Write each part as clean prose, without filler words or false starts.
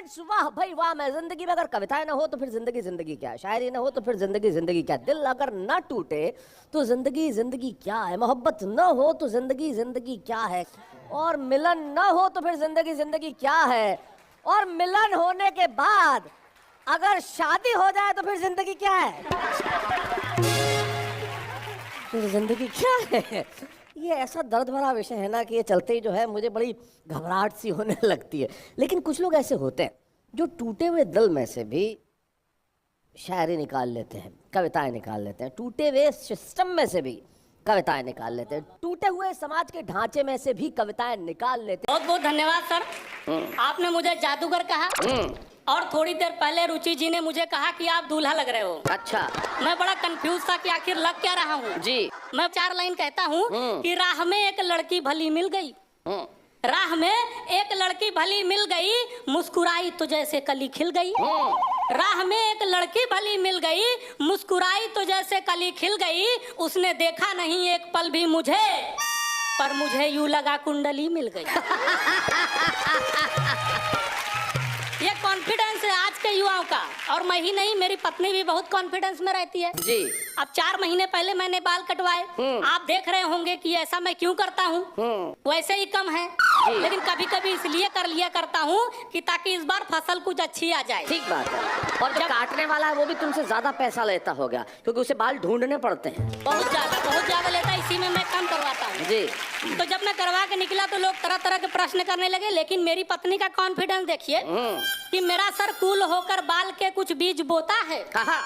It's वाह भाई वाह। मैं जिंदगी में अगर कविताएं ना हो तो फिर जिंदगी जिंदगी क्या है, शायरी ना हो तो फिर जिंदगी जिंदगी क्या है, दिल अगर ना टूटे तो जिंदगी जिंदगी क्या है, मोहब्बत ना हो तो जिंदगी जिंदगी क्या है, और मिलन ना हो तो फिर जिंदगी जिंदगी क्या है, और मिलन होने के बाद अगर शादी हो जाए तो फिर जिंदगी क्या है, फिर जिंदगी क्या है। ये ऐसा दर्द भरा विषय है ना कि ये चलते ही जो है मुझे बड़ी घबराहट सी होने लगती है। लेकिन कुछ लोग ऐसे होते हैं जो टूटे हुए दिल में से भी शायरी निकाल लेते हैं, कविताएं निकाल लेते हैं, टूटे हुए सिस्टम में से भी कविताएं निकाल लेते हैं, टूटे हुए समाज के ढांचे में से भी कविताएं निकाल लेते हैं। बहुत बहुत धन्यवाद सर, आपने मुझे जादूगर कहा और थोड़ी देर पहले रुचि जी ने मुझे कहा कि आप दूल्हा लग रहे हो। अच्छा। मैं बड़ा कंफ्यूज था कि आखिर लग क्या रहा हूँ जी। मैं 4 लाइन कहता हूँ कि राह में एक लड़की भली मिल गई, राह में एक लड़की भली मिल गई, मुस्कुराई तो जैसे कली खिल गई। राह में एक लड़की भली मिल गई, मुस्कुराई तो जैसे कली खिल गई। उसने देखा नहीं एक पल भी मुझे, पर मुझे यूं लगा कुंडली मिल गई। ये कॉन्फिडेंस है आज के युवाओं का, और मैं ही नहीं, मेरी पत्नी भी बहुत कॉन्फिडेंस में रहती है जी। अब 4 महीने पहले मैंने बाल कटवाए, आप देख रहे होंगे कि ऐसा मैं क्यों करता हूँ, वैसे ही कम है, लेकिन कभी कभी इसलिए कर लिया करता हूँ कि ताकि इस बार फसल कुछ अच्छी आ जाए। ठीक बात है। और जो काटने वाला है वो भी तुमसे ज्यादा पैसा लेता होगा क्योंकि उसे बाल ढूंढने पड़ते हैं। बहुत ज्यादा लेता है, इसी में मैं कम करवाता हूँ जी। तो जब मैं करवा के निकला तो लोग तरह तरह के प्रश्न करने लगे, लेकिन मेरी पत्नी का कॉन्फिडेंस देखिए कि मेरा सर कूल होकर बाल के कुछ बीज बोता है। कहा?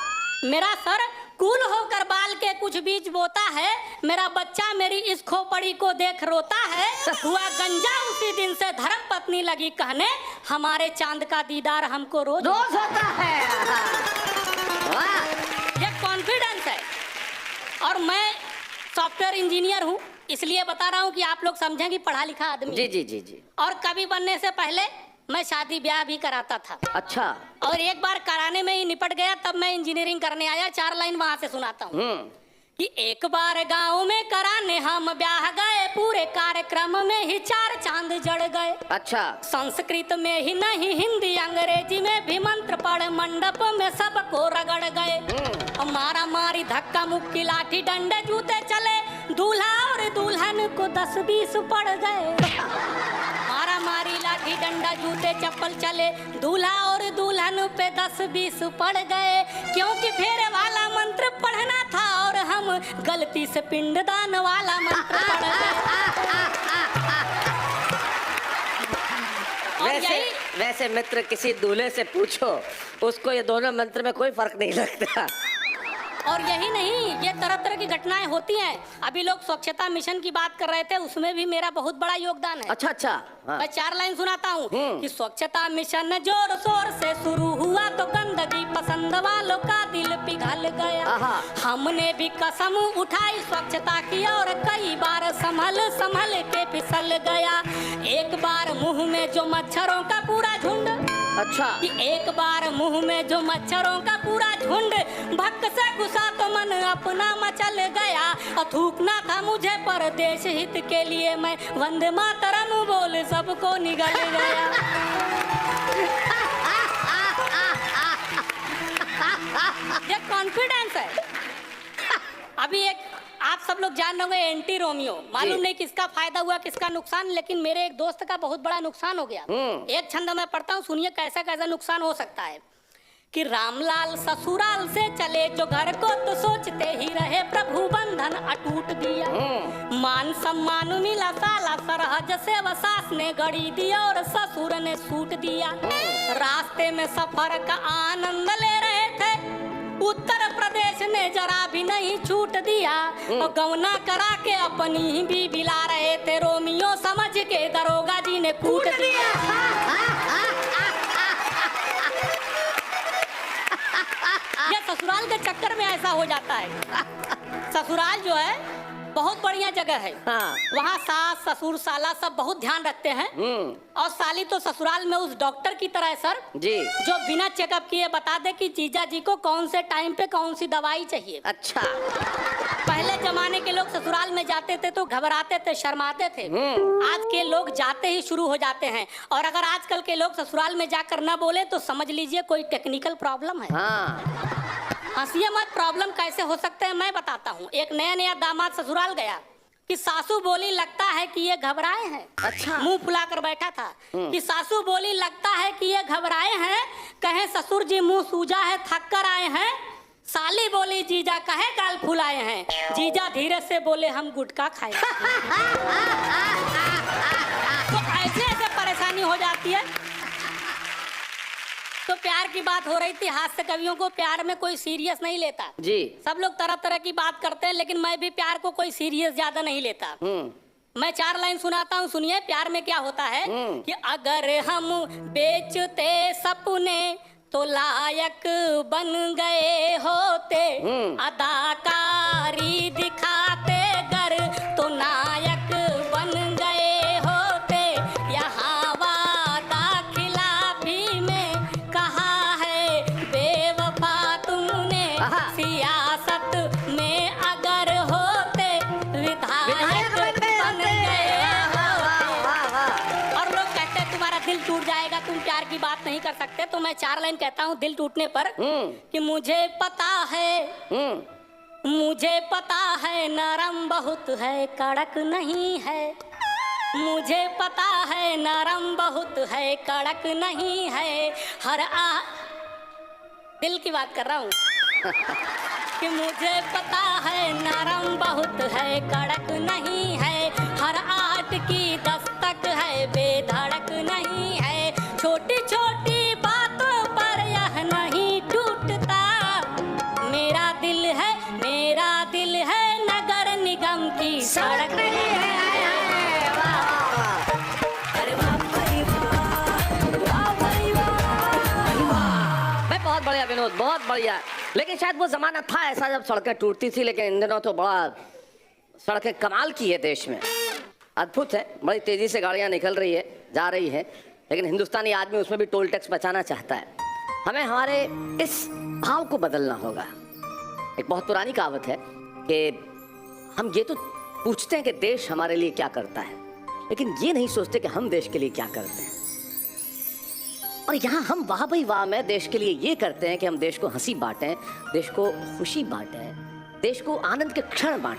मेरा सर कूल होकर बाल के कुछ बीज बोता है, मेरा बच्चा मेरी इस खोपड़ी को देख रोता है। हुआ गंजा उसी दिन से धर्म पत्नी लगी कहने, हमारे चांद का दीदार हमको रोज होता है। ये कॉन्फिडेंस है। और मैं सॉफ्टवेयर इंजीनियर हूँ, इसलिए बता रहा हूँ कि आप लोग समझें कि पढ़ा लिखा आदमी। जी जी जी जी। और कवि बनने से पहले मैं शादी ब्याह भी कराता था। अच्छा। और एक बार कराने में ही निपट गया, तब मैं इंजीनियरिंग करने आया। 4 लाइन वहां से सुनाता हूँ कि एक बार गांव में कराने हम ब्याह गए, पूरे कार्यक्रम में ही 4 चांद जड़ गए। अच्छा। संस्कृत में ही नहीं, हिंदी अंग्रेजी में भी मंत्र पढ़ मंडप में सबको रगड़ गए। मारा मारी धक्का मुक्की लाठी डंडे जूते चले, दूल्हा और दुल्हन को 10-20 पड़ गए। मारा मारी लाठी डंडा जूते चप्पल चले, दूल्हा और दुल्हन पे 10-20 पड़ गए, क्योंकि फेरे वाला मंत्र पढ़ना था और हम गलती से पिंडदान वाला मंत्र पढ़ गए। वैसे मित्र किसी दूल्हे से पूछो, उसको ये दोनों मंत्र में कोई फर्क नहीं लगता। और यही नहीं, ये तरह तरह की घटनाएं होती हैं। अभी लोग स्वच्छता मिशन की बात कर रहे थे, उसमें भी मेरा बहुत बड़ा योगदान है। अच्छा अच्छा। हाँ। मैं 4 लाइन सुनाता हूँ कि स्वच्छता मिशन जोर शोर से शुरू हुआ तो गंदगी पसंद वालों का दिल पिघल गया। हमने भी कसम उठाई स्वच्छता की और कई बार संभल संभल के फिसल गया। एक बार मुंह में जो मच्छरों का पूरा झुंड, अच्छा, कि एक बार मुंह में जो मच्छरों का पूरा झुंड भक्क से घुसा तो मन अपना मचल गया। थूकना था मुझे पर देश हित के लिए, मैं वंदे मातरम बोल सबको निगल गया। ये कॉन्फिडेंस है। अभी एक आप सब लोग जान रहे हैं एंटी रोमियो, मालूम नहीं किसका फायदा हुआ किसका नुकसान, लेकिन मेरे एक दोस्त का बहुत बड़ा नुकसान हो गया। एक छंद में पढ़ता हूँ, सुनिए कैसा कैसा नुकसान हो सकता है। कि रामलाल ससुराल से चले जो घर को तो सोचते ही रहे प्रभु बंधन अटूट दिया। मान सम्मान मिला साला सरहज से व सास ने गड़ी दिया और ससुर ने सूट दिया। रास्ते में सफर का आनंद ले रहे थे, उत्तर प्रदेश ने जरा भी नहीं छूट दिया। और गौना करा के अपनी ही भी बिला रहे थे, रोमियो समझ के दरोगा जी ने कूट दिया। ये ससुराल के चक्कर में ऐसा हो जाता है। ससुराल जो है बहुत बढ़िया जगह है। हाँ। वहाँ सास ससुर साला सब बहुत ध्यान रखते हैं। और साली तो ससुराल में उस डॉक्टर की तरह है सर जी। जो बिना चेकअप किए बता दे कि जीजा जी को कौन से टाइम पे कौन सी दवाई चाहिए। अच्छा। पहले जमाने के लोग ससुराल में जाते थे तो घबराते थे, शर्माते थे। आज के लोग जाते ही शुरू हो जाते हैं। और अगर आजकल के लोग ससुराल में जाकर ना बोले तो समझ लीजिए कोई टेक्निकल प्रॉब्लम है। हाँ। हंसिए मत, प्रॉब्लम कैसे हो सकते हैं मैं बताता हूँ। एक नया नया दामाद ससुराल गया कि सासू बोली लगता है कि ये घबराए हैं। अच्छा। मुंह फुलाकर बैठा था कि सासू बोली लगता है कि ये घबराए हैं। कहे ससुर जी मुंह सूजा है थक कर आए हैं। साली बोली जीजा कहे गाल फुलाए हैं। जीजा धीरे से बोले हम गुटखा खाए। तो ऐसे ऐसे परेशानी हो जाती है। तो प्यार की बात हो रही थी। हास्य कवियों को प्यार में कोई सीरियस नहीं लेता जी। सब लोग तरह तरह की बात करते हैं, लेकिन मैं भी प्यार को कोई सीरियस ज्यादा नहीं लेता। मैं 4 लाइन सुनाता हूँ, सुनिए। प्यार में क्या होता है कि अगर हम बेचते सपने तो लायक बन गए होते। अदाकारी दिखाते गर तो नायक बन गए होते। यहाँ वादा खिलाफी में कहा है बेवफा तुमने। सियासत में अगर होते विधायक बन गए होते। और लोग कहते हैं तुम्हारा दिल टूट जाएगा, तुम प्यार की बात नहीं कर सकते। तो मैं 4 लाइन कहता हूँ दिल टूटने पर कि मुझे पता है नरम बहुत है कड़क नहीं है। मुझे पता है नरम बहुत है कड़क नहीं है। दिल की बात कर रहा हूँ कि मुझे पता है नरम बहुत है कड़क नहीं है। हर आर्ट की दस्तक है बेधड़क नहीं है। छोटी छोटी बातों पर यह नहीं टूटता। मेरा दिल है नगर निगम की सड़क नहीं है। बहुत बढ़िया विनोद, बहुत बढ़िया। लेकिन शायद वो जमाना था ऐसा जब सड़कें टूटती थी, लेकिन इन दिनों तो बड़ा सड़कें कमाल की है देश में। अद्भुत है, बड़ी तेजी से गाड़ियां निकल रही है, जा रही है। लेकिन हिंदुस्तानी आदमी उसमें भी टोल टैक्स बचाना चाहता है। हमें हमारे इस भाव को बदलना होगा। एक बहुत पुरानी कहावत है कि हम ये तो पूछते हैं कि देश हमारे लिए क्या करता है, लेकिन ये नहीं सोचते कि हम देश के लिए क्या करते हैं। और यहाँ हम वाह भाई वाह में देश के लिए ये करते हैं कि हम देश को हंसी बांटें, देश को खुशी बांटें, देश को आनंद के क्षण बांटें।